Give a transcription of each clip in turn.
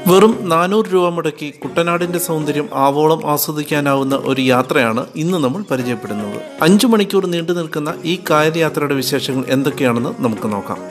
വെറും 400 രൂപ മുടക്കി കുട്ടനാടിൻ്റെ സൗന്ദര്യം ആവോളം ആസ്വദിക്കാനാവുന്ന ഒരു യാത്രയാണ് ഇന്ന് നമ്മൾ പരിചയപ്പെടുന്നത്. 5 മണിക്കൂർ നീണ്ടു നിൽക്കുന്ന ഈ കായൽ യാത്രയുടെ വിശേഷങ്ങൾ എന്തൊക്കെയാണെന്ന് നമുക്ക് നോക്കാം.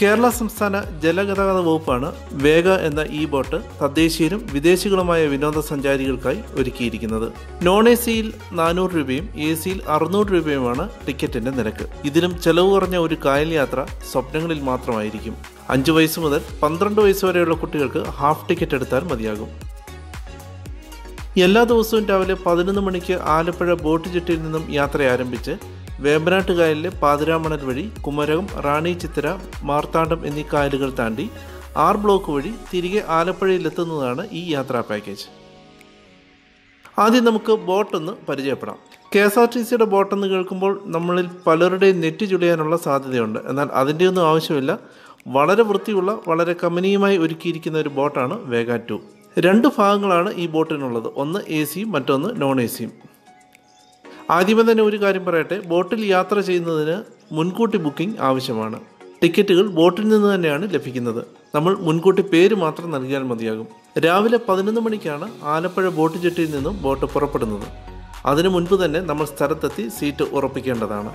കേരള സംസ്ഥാന ജലഗതാഗത വകുപ്പാണ് വേഗ എന്ന ഈ ബോട്ട് തദ്ദേശീയരും വിദേശികളുമായ വിനോദസഞ്ചാരികൾക്കായി ഒരുക്കിയിരിക്കുന്നത്. നോൺ എ സിയിൽ 400 രൂപയും എ സിയിൽ 600 രൂപയുമാണ് ടിക്കറ്റിന്റെ നിരക്ക്. ഇതിലും ചെലവ് കുറഞ്ഞ ഒരു കായൽ യാത്ര സ്വപ്നങ്ങളിൽ മാത്രമായിരിക്കും. 5 വയസ്സ് മുതൽ 12 വയസ്സ് വരെയുള്ള കുട്ടികൾക്ക് ഹാഫ് ടിക്കറ്റ് എടുത്താൽ മതിയാകും. എല്ലാ ദിവസവും രാവിലെ 11 മണിക്ക് ആലപ്പുഴ ബോട്ട് ജെട്ടിയിൽ നിന്നും യാത്ര ആരംഭിച്ച് വേമ്പനാട്ട് കായലിലെ പാതിരാമണൽ വഴി കുമരകം, റാണി ചിത്തിര, മാർത്താണ്ഡം എന്നീ കായലുകൾ താണ്ടി 6 ബ്ലോക്ക് വഴി തിരികെ ആലപ്പുഴയിലെത്തുന്നതാണ് ഈ യാത്രാ പാക്കേജ്. ആദ്യം നമുക്ക് ബോട്ടൊന്ന് പരിചയപ്പെടാം. KSRTCയുടെ ബോട്ടെന്ന് കേൾക്കുമ്പോൾ നമ്മളിൽ പലരുടെയും നെറ്റി ചുളിയാനുള്ള സാധ്യതയുണ്ട്. എന്നാൽ അതിൻ്റെയൊന്നും ആവശ്യമില്ല. വളരെ വൃത്തിയുള്ള, വളരെ കമ്പനിയുമായി ഒരുക്കിയിരിക്കുന്ന ഒരു ബോട്ടാണ് വേഗ 2. 2 ഭാഗങ്ങളാണ് ഈ ബോട്ടിനുള്ളത്. ഒന്ന് എ സിയും മറ്റൊന്ന് നോൺ എ സിയും. ആദ്യമേ തന്നെ ഒരു കാര്യം പറയട്ടെ, ബോട്ടിൽ യാത്ര ചെയ്യുന്നതിന് മുൻകൂട്ടി ബുക്കിംഗ് ആവശ്യമാണ്. ടിക്കറ്റുകൾ ബോട്ടിൽ നിന്ന് തന്നെയാണ് ലഭിക്കുന്നത്. നമ്മൾ മുൻകൂട്ടി പേര് മാത്രം നൽകിയാൽ മതിയാകും. രാവിലെ 11 മണിക്കാണ് ആലപ്പുഴ ബോട്ട് ജെട്ടിയിൽ നിന്നും ബോട്ട് പുറപ്പെടുന്നത്. അതിനു മുൻപ് തന്നെ നമ്മൾ സ്ഥലത്തെത്തി സീറ്റ് ഉറപ്പിക്കേണ്ടതാണ്.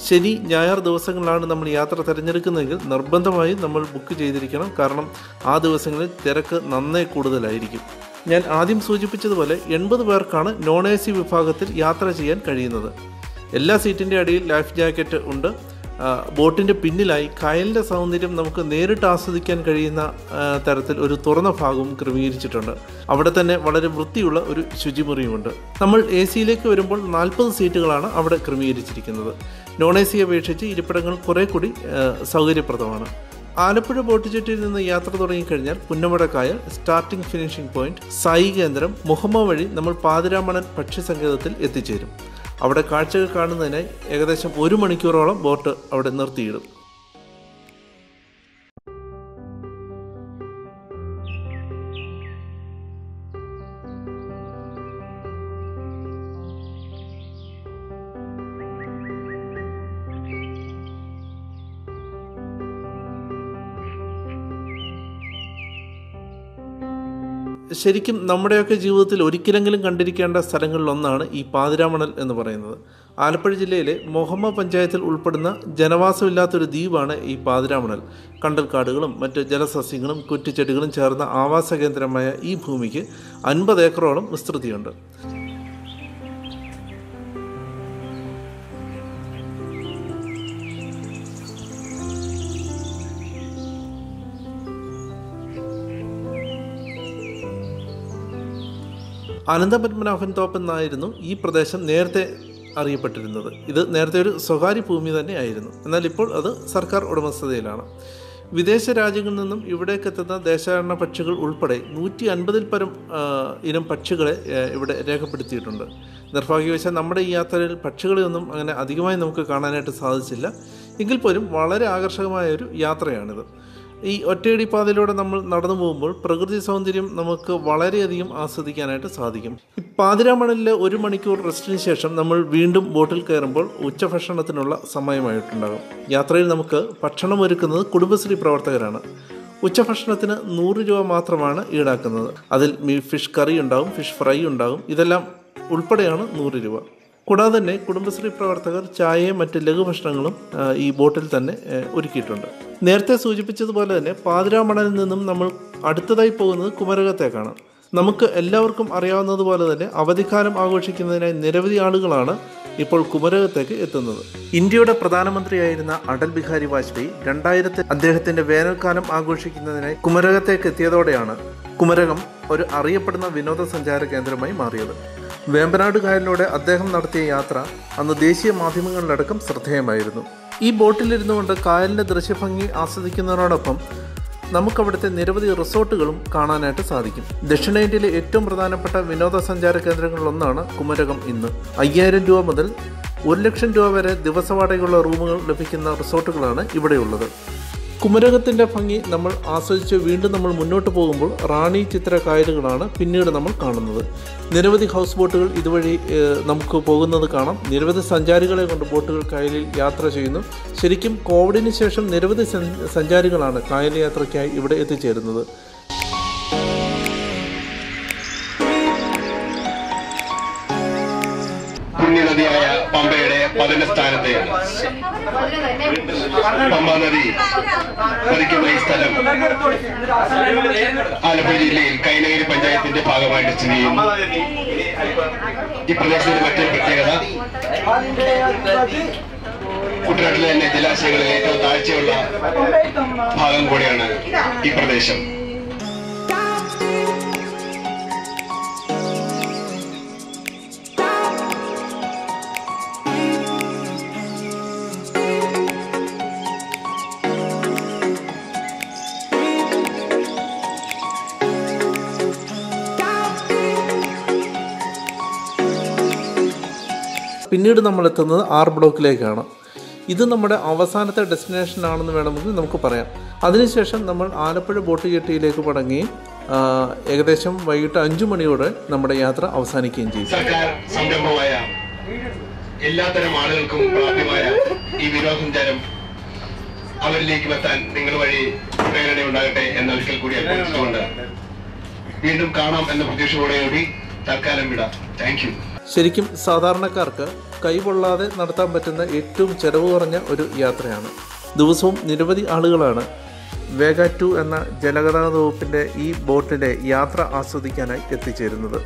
ശനി, ഞായർ ദിവസങ്ങളിലാണ് നമ്മൾ യാത്ര തിരഞ്ഞെടുക്കുന്നതെങ്കിൽ നിർബന്ധമായും നമ്മൾ ബുക്ക് ചെയ്തിരിക്കണം. കാരണം ആ ദിവസങ്ങളിൽ തിരക്ക് നന്നേ കൂടുതലായിരിക്കും. ഞാൻ ആദ്യം സൂചിപ്പിച്ചതുപോലെ 80 പേർക്കാണ് നോൺ എ സി വിഭാഗത്തിൽ യാത്ര ചെയ്യാൻ കഴിയുന്നത്. എല്ലാ സീറ്റിൻ്റെ അടിയിൽ ലൈഫ് ജാക്കറ്റ് ഉണ്ട്. ബോട്ടിൻ്റെ പിന്നിലായി കായലിൻ്റെ സൗന്ദര്യം നമുക്ക് നേരിട്ട് ആസ്വദിക്കാൻ കഴിയുന്ന തരത്തിൽ ഒരു തുറന്ന ഭാഗവും ക്രമീകരിച്ചിട്ടുണ്ട്. അവിടെ തന്നെ വളരെ വൃത്തിയുള്ള ഒരു ശുചിമുറിയുമുണ്ട്. നമ്മൾ എ സിയിലേക്ക് വരുമ്പോൾ 40 സീറ്റുകളാണ് അവിടെ ക്രമീകരിച്ചിരിക്കുന്നത്. നോൺ എ സിയെ അപേക്ഷിച്ച് ഇരിപ്പിടങ്ങൾ കുറേ കൂടി സൗകര്യപ്രദമാണ്. ആലപ്പുഴ ബോട്ട് ജെട്ടിയിൽ നിന്ന് യാത്ര തുടങ്ങിക്കഴിഞ്ഞാൽ പുന്നമട കായൽ, സ്റ്റാർട്ടിംഗ് ഫിനിഷിംഗ് പോയിന്റ്, സായി കേന്ദ്രം, മുഹമ്മ വഴി നമ്മൾ പാതിരാമണൽ പക്ഷി സങ്കേതത്തിൽ എത്തിച്ചേരും. അവിടെ കാഴ്ചകൾ കാണുന്നതിനായി ഏകദേശം 1 മണിക്കൂറോളം ബോട്ട് അവിടെ നിർത്തിയിടും. ശരിക്കും നമ്മുടെയൊക്കെ ജീവിതത്തിൽ ഒരിക്കലെങ്കിലും കണ്ടിരിക്കേണ്ട സ്ഥലങ്ങളിലൊന്നാണ് ഈ പാതിരാമണൽ എന്ന് പറയുന്നത്. ആലപ്പുഴ ജില്ലയിലെ മൊഹമ്മ പഞ്ചായത്തിൽ ഉൾപ്പെടുന്ന ജനവാസമില്ലാത്തൊരു ദ്വീപാണ് ഈ പാതിരാമണൽ. കണ്ടൽക്കാടുകളും മറ്റ് ജലസസ്യങ്ങളും കുറ്റിച്ചെടികളും ചേർന്ന ആവാസ കേന്ദ്രമായ ഈ ഭൂമിക്ക് 50 ഏക്കറോളം വിസ്തൃതിയുണ്ട്. അനന്തപത്മനാഭൻ തോപ്പ് എന്നായിരുന്നു ഈ പ്രദേശം നേരത്തെ അറിയപ്പെട്ടിരുന്നത്. ഇത് നേരത്തെ ഒരു സ്വകാര്യ ഭൂമി തന്നെ ആയിരുന്നു. എന്നാൽ ഇപ്പോൾ അത് സർക്കാർ ഉടമസ്ഥതയിലാണ്. വിദേശ രാജ്യങ്ങളിൽ നിന്നും ഇവിടേക്ക് എത്തുന്ന ദേശാടന പക്ഷികൾ ഉൾപ്പെടെ 150-ൽ പരം ഇനം പക്ഷികളെ ഇവിടെ രേഖപ്പെടുത്തിയിട്ടുണ്ട്. നിർഭാഗ്യവശാൽ നമ്മുടെ ഈ യാത്രയിൽ പക്ഷികളെയൊന്നും അങ്ങനെ അധികമായി നമുക്ക് കാണാനായിട്ട് സാധിച്ചില്ല. എങ്കിൽ പോലും വളരെ ആകർഷകമായ ഒരു യാത്രയാണിത്. ഈ ഒറ്റയടി പാതയിലൂടെ നമ്മൾ നടന്നു പോകുമ്പോൾ പ്രകൃതി സൗന്ദര്യം നമുക്ക് വളരെയധികം ആസ്വദിക്കാനായിട്ട് സാധിക്കും. ഈ പാതിരാമണലിലെ 1 മണിക്കൂർ റെസ്റ്റിന് ശേഷം നമ്മൾ വീണ്ടും ബോട്ടിൽ കയറുമ്പോൾ ഉച്ചഭക്ഷണത്തിനുള്ള സമയമായിട്ടുണ്ടാകും. യാത്രയിൽ നമുക്ക് ഭക്ഷണം ഒരുക്കുന്നത് കുടുംബശ്രീ പ്രവർത്തകരാണ്. ഉച്ചഭക്ഷണത്തിന് 100 രൂപ മാത്രമാണ് ഈടാക്കുന്നത്. അതിൽ ഫിഷ് കറി ഉണ്ടാകും, ഫിഷ് ഫ്രൈ ഉണ്ടാകും. ഇതെല്ലാം ഉൾപ്പെടെയാണ് 100 രൂപ. കൂടാതെ തന്നെ കുടുംബശ്രീ പ്രവർത്തകർ ചായയും മറ്റ് ലഘുഭക്ഷണങ്ങളും ഈ ബോട്ടിൽ തന്നെ ഒരുക്കിയിട്ടുണ്ട്. നേരത്തെ സൂചിപ്പിച്ചതുപോലെ തന്നെ പാതിരാമണലിൽ നിന്നും നമ്മൾ അടുത്തതായി പോകുന്നത് കുമരകത്തേക്കാണ്. നമുക്ക് എല്ലാവർക്കും അറിയാവുന്നതുപോലെ തന്നെ അവധിക്കാലം ആഘോഷിക്കുന്നതിനായി നിരവധി ആളുകളാണ് ഇപ്പോൾ കുമരകത്തേക്ക് എത്തുന്നത്. ഇന്ത്യയുടെ പ്രധാനമന്ത്രിയായിരുന്ന അടൽ ബിഹാരി വാജ്പേയി 2000 അദ്ദേഹത്തിൻ്റെ വേനൽക്കാലം ആഘോഷിക്കുന്നതിനായി കുമരകത്തേക്ക് എത്തിയതോടെയാണ് കുമരകം ഒരു അറിയപ്പെടുന്ന വിനോദസഞ്ചാര കേന്ദ്രമായി മാറിയത്. വേമ്പനാട് കായലിലൂടെ അദ്ദേഹം നടത്തിയ യാത്ര അന്ന് ദേശീയ മാധ്യമങ്ങളിലടക്കം ശ്രദ്ധേയമായിരുന്നു. ഈ ബോട്ടിലിരുന്നു കൊണ്ട് കായലിൻ്റെ ദൃശ്യഭംഗി ആസ്വദിക്കുന്നതിനോടൊപ്പം നമുക്കവിടുത്തെ നിരവധി റിസോർട്ടുകളും കാണാനായിട്ട് സാധിക്കും. ദക്ഷിണേന്ത്യയിലെ ഏറ്റവും പ്രധാനപ്പെട്ട വിനോദസഞ്ചാര കേന്ദ്രങ്ങളിലൊന്നാണ് കുമരകം. ഇന്ന് 5000 രൂപ മുതൽ 1 ലക്ഷം രൂപ വരെ ദിവസവാടകയുള്ള റൂമുകൾ ലഭിക്കുന്ന റിസോർട്ടുകളാണ് ഇവിടെയുള്ളത്. കുമരകത്തിൻ്റെ ഭംഗി നമ്മൾ ആസ്വദിച്ച് വീണ്ടും നമ്മൾ മുന്നോട്ട് പോകുമ്പോൾ റാണി ചിത്ര കായലുകളാണ് പിന്നീട് നമ്മൾ കാണുന്നത്. നിരവധി ഹൗസ് ബോട്ടുകൾ ഇതുവഴി നമുക്ക് പോകുന്നത് കാണാം. നിരവധി സഞ്ചാരികളെ കൊണ്ട് ബോട്ടുകൾ കായലിൽ യാത്ര ചെയ്യുന്നു. ശരിക്കും കോവിഡിന് ശേഷം നിരവധി സഞ്ചാരികളാണ് കായൽ യാത്രയ്ക്കായി ഇവിടെ എത്തിച്ചേരുന്നത്. പുണ്യനദിയായ പമ്പയുടെ പതനസ്ഥാനത്തെയാണ്. പമ്പ നദി പതിക്കുന്ന ഈ സ്ഥലം ആലപ്പുഴ ജില്ലയിൽ കൈനഗിരി പഞ്ചായത്തിന്റെ ഭാഗമായിട്ട് സ്ഥിതി ചെയ്യുന്നു. ഈ പ്രദേശത്തിന്റെ മറ്റൊരു പ്രത്യേകത കുട്ടനാട്ടിലെ തന്നെ ജലാശയങ്ങളിൽ ഏറ്റവും താഴ്ചയുള്ള ഭാഗം കൂടിയാണ് ഈ പ്രദേശം. പിന്നീട് നമ്മൾ എത്തുന്നത് R ബ്ലോക്കിലേക്കാണ്. ഇത് നമ്മുടെ അവസാനത്തെ ഡെസ്റ്റിനേഷൻ ആണെന്ന് വേണമെങ്കിൽ നമുക്ക് പറയാം. അതിനുശേഷം നമ്മൾ ആലപ്പുഴ ബോട്ട് ജെട്ടിയിലേക്ക് മടങ്ങുകയും ഏകദേശം വൈകിട്ട് 5 മണിയോടെ നമ്മുടെ യാത്ര അവസാനിക്കുകയും ചെയ്യും. സർക്കാർ സംരംഭമായ എല്ലാത്തരം ആളുകൾക്കും പ്രാപ്യമായ ഈ വിനോദസഞ്ചാരം അവരിലേക്ക് എത്താൻ നിങ്ങൾ വഴി പ്രേരണ ഉണ്ടാകട്ടെ എന്നൊരിക്കൽ കൂടി അഭ്യർത്ഥിച്ചുകൊണ്ട് വീണ്ടും കാണാം എന്ന പ്രതീക്ഷയോടുകൂടി തൽക്കാലം വിടാം. Thank you. ശരിക്കും സാധാരണക്കാർക്ക് കൈകൊള്ളാതെ നടത്താൻ പറ്റുന്ന ഏറ്റവും ചെലവ് കുറഞ്ഞ ഒരു യാത്രയാണ്. ദിവസവും നിരവധി ആളുകളാണ് വേഗ 2 എന്ന ജലഗതാഗത വകുപ്പിൻ്റെ ഈ ബോട്ടിലെ യാത്ര ആസ്വദിക്കാനായി എത്തിച്ചേരുന്നത്.